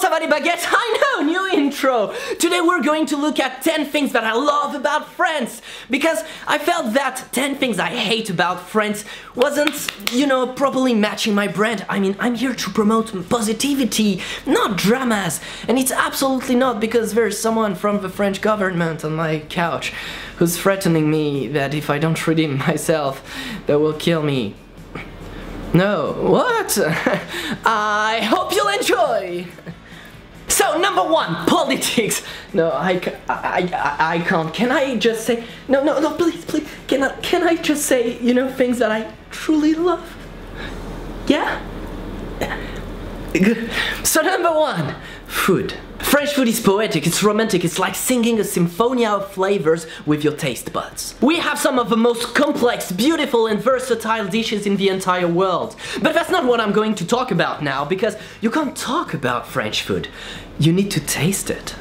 ça va les baguettes? I know, new intro! Today we're going to look at 10 things that I love about France, because I felt that 10 things I hate about France wasn't, you know, properly matching my brand. I mean, I'm here to promote positivity, not dramas, and it's absolutely not because there's someone from the French government on my couch who's threatening me that if I don't redeem myself, they will kill me. No, what? I hope you'll enjoy! So, number one, politics. No, I can't. Can I just say, no, please, can I just say, you know, things that I truly love? Yeah? Good. So, number one, food. French food is poetic, it's romantic, it's like singing a symphony of flavors with your taste buds. We have some of the most complex, beautiful and versatile dishes in the entire world. But that's not what I'm going to talk about now, because you can't talk about French food. You need to taste it.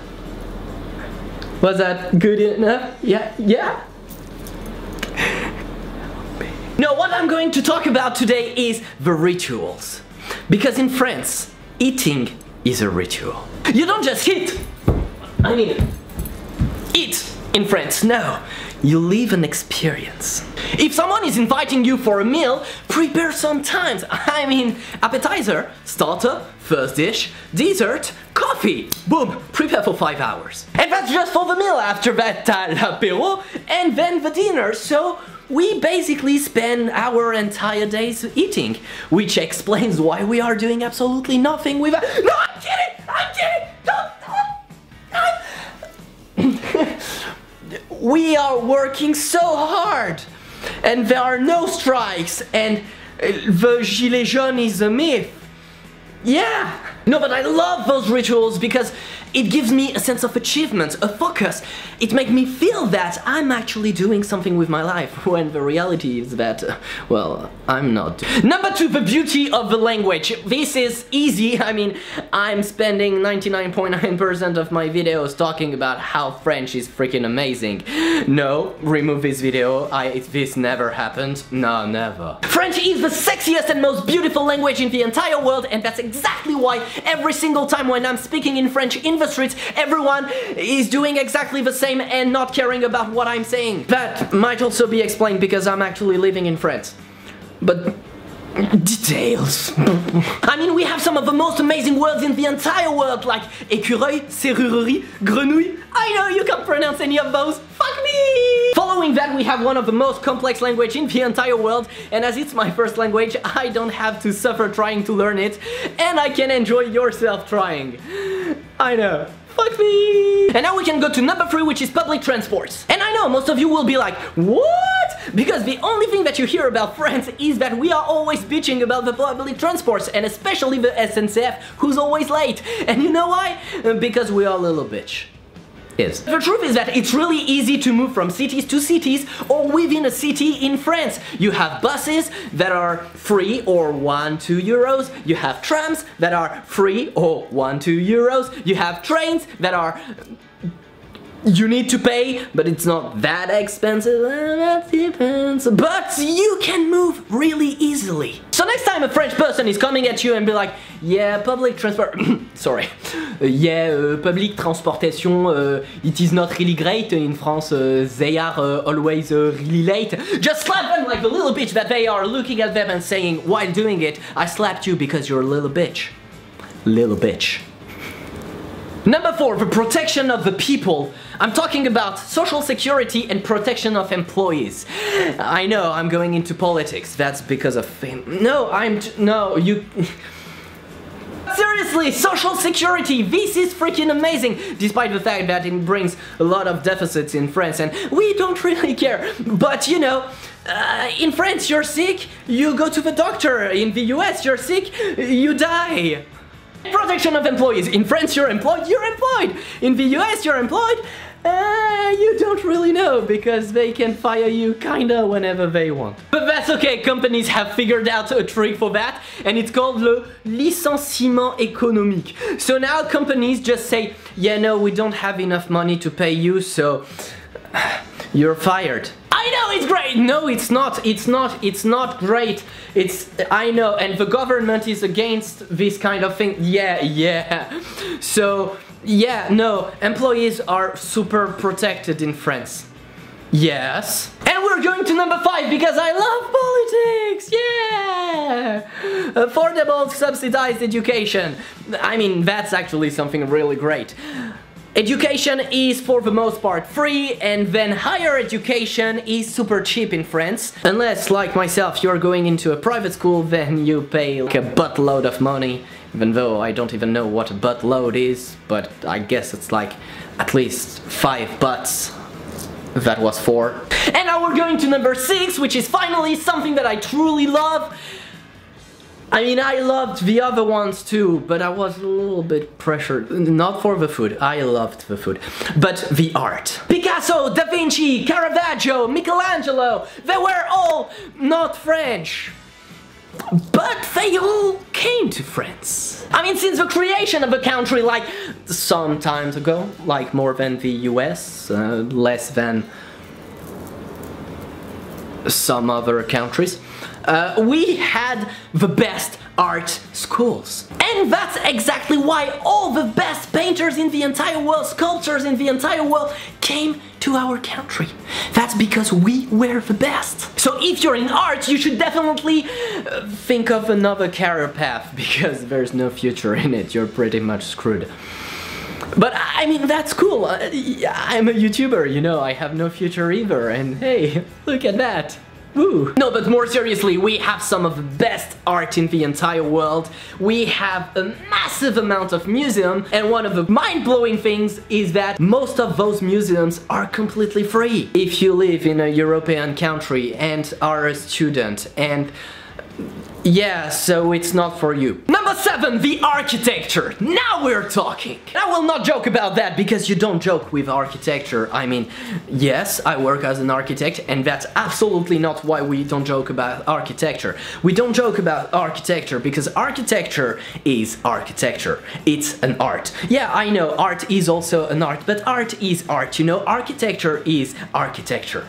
Was that good enough? Yeah? No, what I'm going to talk about today is the rituals. Because in France, eating is a ritual. You don't just eat in France, no. You live an experience. If someone is inviting you for a meal, prepare some time. I mean, appetizer, starter, first dish, dessert, coffee. Boom, prepare for 5 hours. And that's just for the meal. After that, l'apéro, and then the dinner. So we basically spend our entire days eating, which explains why we are doing absolutely nothing with a— No, I'm kidding! Don't! We are working so hard, and there are no strikes, and the Gilets jaunes is a myth. Yeah! No, but I love those rituals because it gives me a sense of achievement, a focus. It makes me feel that I'm actually doing something with my life, when the reality is that, well, I'm not. Number two, the beauty of the language. This is easy. I mean, I'm spending 99.9% of my videos talking about how French is freaking amazing. No, remove this video. This never happened. No, never. French is the sexiest and most beautiful language in the entire world, and that's exactly why every single time when I'm speaking in French in the streets, everyone is doing exactly the same and not caring about what I'm saying. That might also be explained because I'm actually living in France. But details. I mean, we have some of the most amazing words in the entire world, like écureuil, serrurerie, grenouille. I know you can't pronounce any of those. Fuck me! Following that, we have one of the most complex languages in the entire world, and as it's my first language, I don't have to suffer trying to learn it, and I can enjoy yourself trying. I know. Fuck me! And now we can go to number 3, which is public transports. And I know most of you will be like, what? Because the only thing that you hear about France is that we are always bitching about the public transports, and especially the SNCF, who's always late. And you know why? Because we are a little bitch. Yes. The truth is that it's really easy to move from cities to cities or within a city in France. You have buses that are free or 1-2 euros. You have trams that are free or 1-2 euros. You have trains that are— you need to pay, but it's not that expensive. That depends. But you can move really easily. So next time a French person is coming at you and be like, yeah, public transport, sorry, yeah, public transportation, it is not really great in France, they are always really late. Just slap them like the little bitch that they are, looking at them and saying, while doing it, I slapped you because you're a little bitch. Little bitch. Number 4, the protection of the people. I'm talking about social security and protection of employees. I know, I'm going into politics. That's because of fame. No, you... Seriously, social security, this is freaking amazing, despite the fact that it brings a lot of deficits in France, and we don't really care. But you know, in France you're sick, you go to the doctor. In the US you're sick, you die. Protection of employees. In France you're employed, In the US you're employed, you don't really know, because they can fire you kinda whenever they want. But that's okay, companies have figured out a trick for that, and it's called le licenciement économique. So now companies just say, yeah, no, we don't have enough money to pay you, so you're fired. I know, it's great. No, it's not. It's not great. I know, and the government is against this kind of thing. Yeah. So, yeah, no, employees are super protected in France. Yes. And we're going to number 5 because I love politics! Yeah! Affordable, subsidized education. I mean, that's actually something really great. Education is for the most part free, and then higher education is super cheap in France. Unless, like myself, you're going into a private school, then you pay like a buttload of money. Even though I don't even know what a buttload is, but I guess it's like at least 5 butts. That was 4. And now we're going to number 6, which is finally something that I truly love. I mean, I loved the other ones too, but I was a little bit pressured. Not for the food, I loved the food, but the art. Picasso, Da Vinci, Caravaggio, Michelangelo, they were all not French. But they all came to France. I mean, since the creation of a country, like some times ago, like more than the US, less than some other countries, we had the best art schools. And that's exactly why all the best painters in the entire world, sculptors in the entire world, came to our country. That's because we were the best. So if you're in art, you should definitely think of another career path, because there's no future in it. You're pretty much screwed. But I mean, that's cool. I'm a YouTuber, you know, I have no future either, and hey, look at that. Woo. No, but more seriously, we have some of the best art in the entire world. We have a massive amount of museums, and one of the mind-blowing things is that most of those museums are completely free. If you live in a European country and are a student, and yeah, so it's not for you. Number 7, the architecture. Now we're talking. I will not joke about that, because you don't joke with architecture. I mean, yes, I work as an architect, and that's absolutely not why we don't joke about architecture. We don't joke about architecture because architecture is architecture. It's an art. Yeah, I know, art is also an art, but art is art, you know? Architecture is architecture.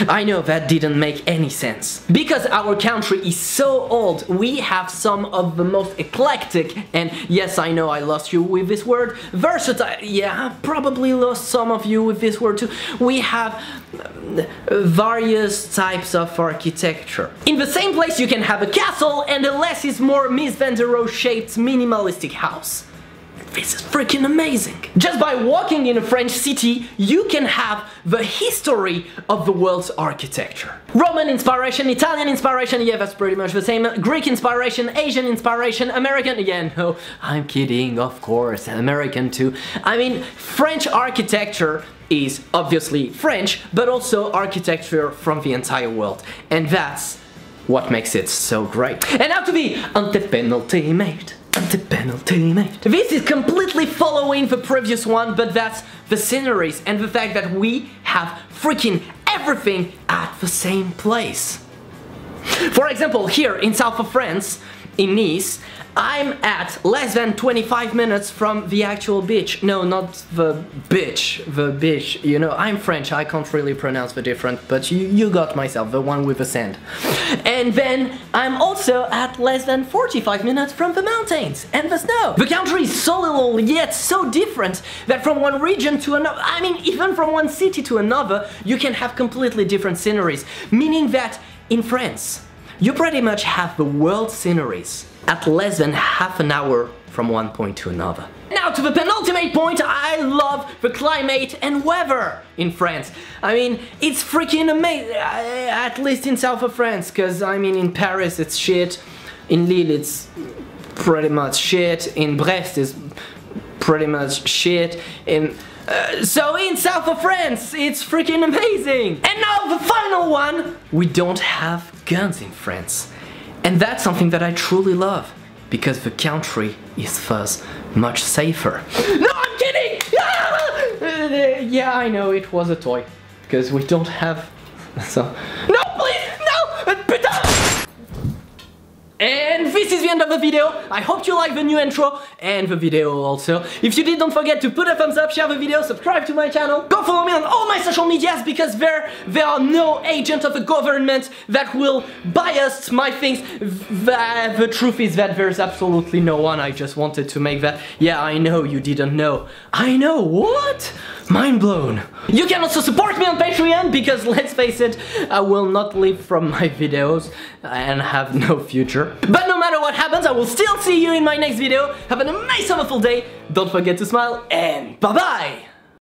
I know that didn't make any sense. Because our country is so old, we have some of the most eclectic, and yes, I know I lost you with this word, versatile, yeah, I probably lost some of you with this word too. We have various types of architecture. In the same place you can have a castle and a less is more Mies van der Rohe shaped minimalistic house. This is freaking amazing! Just by walking in a French city, you can have the history of the world's architecture. Roman inspiration, Italian inspiration, yeah, that's pretty much the same. Greek inspiration, Asian inspiration, American, yeah, no, I'm kidding, of course, American too. I mean, French architecture is obviously French, but also architecture from the entire world. And that's what makes it so great. And now to the antepenultimate. This is completely following the previous one, but that's the sceneries and the fact that we have freaking everything at the same place. For example, here in south of France, in Nice, I'm at less than 25 minutes from the actual beach. No, not the beach, the beach. You know, I'm French, I can't really pronounce the difference, but you got myself, the one with the sand. And then I'm also at less than 45 minutes from the mountains and the snow. The country is so little yet so different that from one region to another, I mean, even from one city to another, you can have completely different sceneries. Meaning that in France, you pretty much have the world sceneries at less than half an hour from one point to another. Now to the penultimate point, I love the climate and weather in France. I mean, it's freaking amazing, at least in south of France, because I mean in Paris it's shit, in Lille it's pretty much shit, in Brest it's pretty much shit, so in south of France, it's freaking amazing! And now the final one! We don't have guns in France. And that's something that I truly love, because the country is thus much safer. No, I'm kidding! Yeah, I know, it was a toy. Because we don't have... So... No, please! No! Putain! And this is the end of the video. I hope you liked the new intro and the video also. If you did, don't forget to put a thumbs up, share the video, subscribe to my channel. Go follow me on all my social medias because there are no agents of the government that will bias my things. The truth is that there's absolutely no one. I just wanted to make that. Yeah, I know you didn't know. I know, what? Mind blown. You can also support me on Patreon because let's face it, I will not live from my videos and have no future. But no matter what happens, I will still see you in my next video. Have an amazing, wonderful day. Don't forget to smile and bye-bye.